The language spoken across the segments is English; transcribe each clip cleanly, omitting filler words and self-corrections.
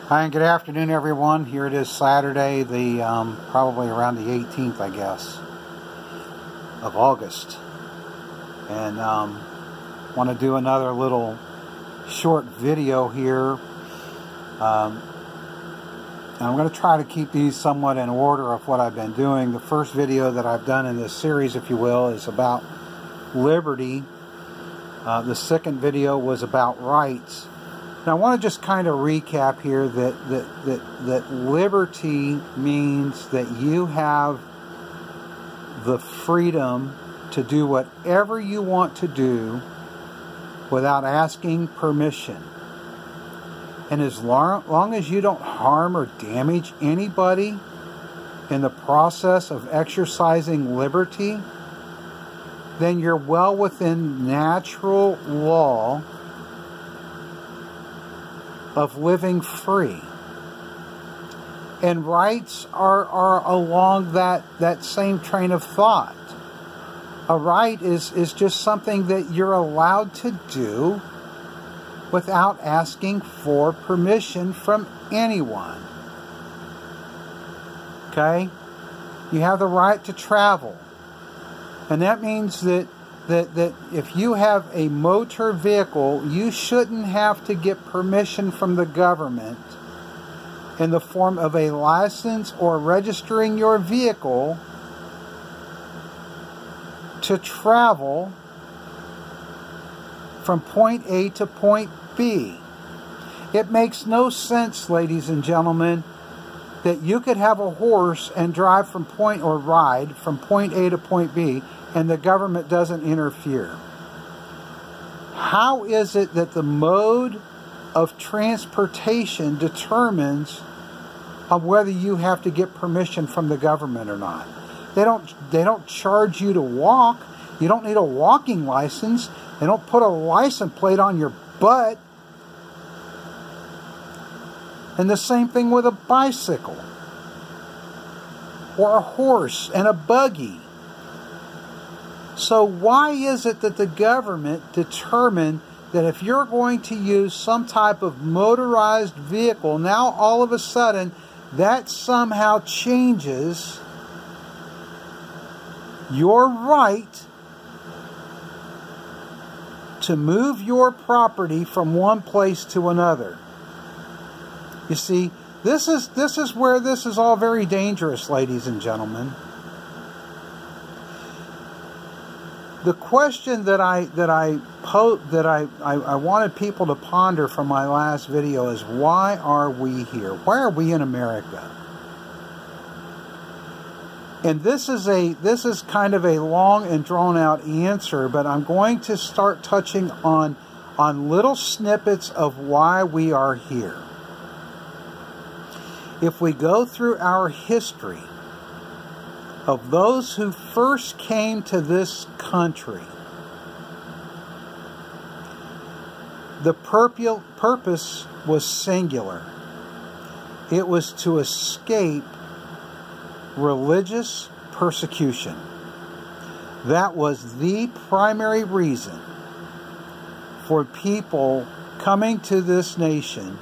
Hi, and good afternoon, everyone. Here it is Saturday, probably around the 18th, I guess, of August. And want to do another little short video here. And I'm going to try to keep these somewhat in order of what I've been doing. The first video that I've done in this series, if you will, is about liberty. The second video was about rights. Now, I want to just kind of recap here that liberty means that you have the freedom to do whatever you want to do without asking permission. And as long as you don't harm or damage anybody in the process of exercising liberty, then you're well within natural law of living free. And rights are along that same train of thought. A right is just something that you're allowed to do without asking for permission from anyone. Okay? You have the right to travel. And that means that if you have a motor vehicle, you shouldn't have to get permission from the government in the form of a license or registering your vehicle to travel from point A to point B. It makes no sense, ladies and gentlemen, that you could have a horse and drive ride from point A to point B and the government doesn't interfere. How is it that the mode of transportation determines on whether you have to get permission from the government or not? They don't charge you to walk. You don't need a walking license. They don't put a license plate on your butt. And the same thing with a bicycle or a horse and a buggy. So why is it that the government determined that if you're going to use some type of motorized vehicle, now all of a sudden that somehow changes your right to move your property from one place to another? You see, this is where this is all very dangerous, ladies and gentlemen. The question that I wanted people to ponder from my last video is, why are we here? Why are we in America? And this is kind of a long and drawn out answer, but I'm going to start touching on little snippets of why we are here. If we go through our history of those who first came to this country, the purpose was singular. It was to escape religious persecution. That was the primary reason for people coming to this nation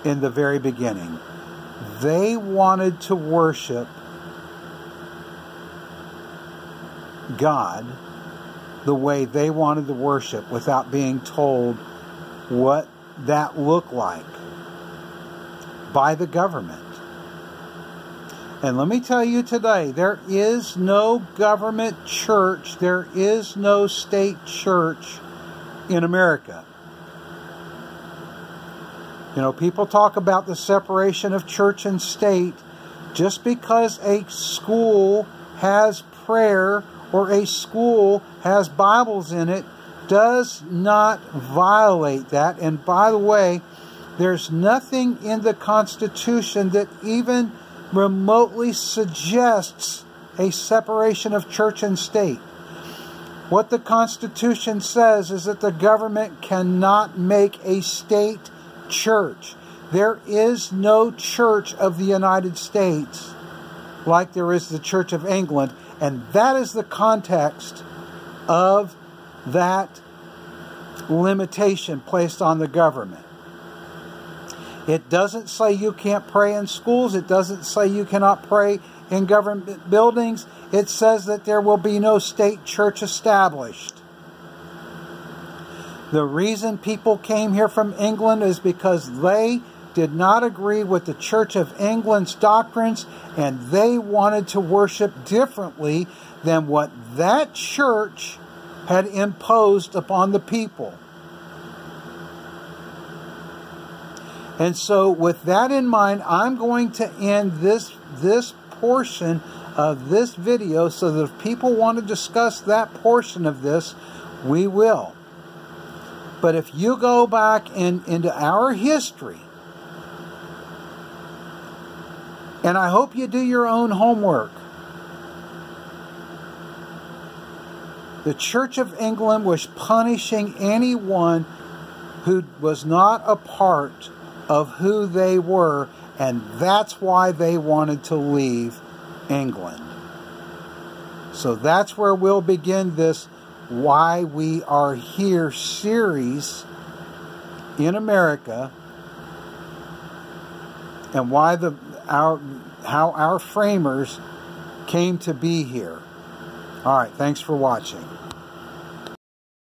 in the very beginning. They wanted to worship God the way they wanted to worship without being told what that looked like by the government. And let me tell you today, there is no government church, there is no state church in America. You know, people talk about the separation of church and state. Just because a school has prayer or a school has Bibles in it does not violate that. And by the way, there's nothing in the Constitution that even remotely suggests a separation of church and state. What the Constitution says is that the government cannot make a state church. There is no Church of the United States like there is the Church of England, and that is the context of that limitation placed on the government. It doesn't say you can't pray in schools. It doesn't say you cannot pray in government buildings. It says that there will be no state church established. The reason people came here from England is because they did not agree with the Church of England's doctrines, and they wanted to worship differently than what that church had imposed upon the people. And so with that in mind, I'm going to end this portion of this video, so that if people want to discuss that portion of this, we will. But if you go back into our history, and I hope you do your own homework, the Church of England was punishing anyone who was not a part of who they were, and that's why they wanted to leave England. So that's where we'll begin this Why We Are Here series in America, and why how our framers came to be here. All right, thanks for watching.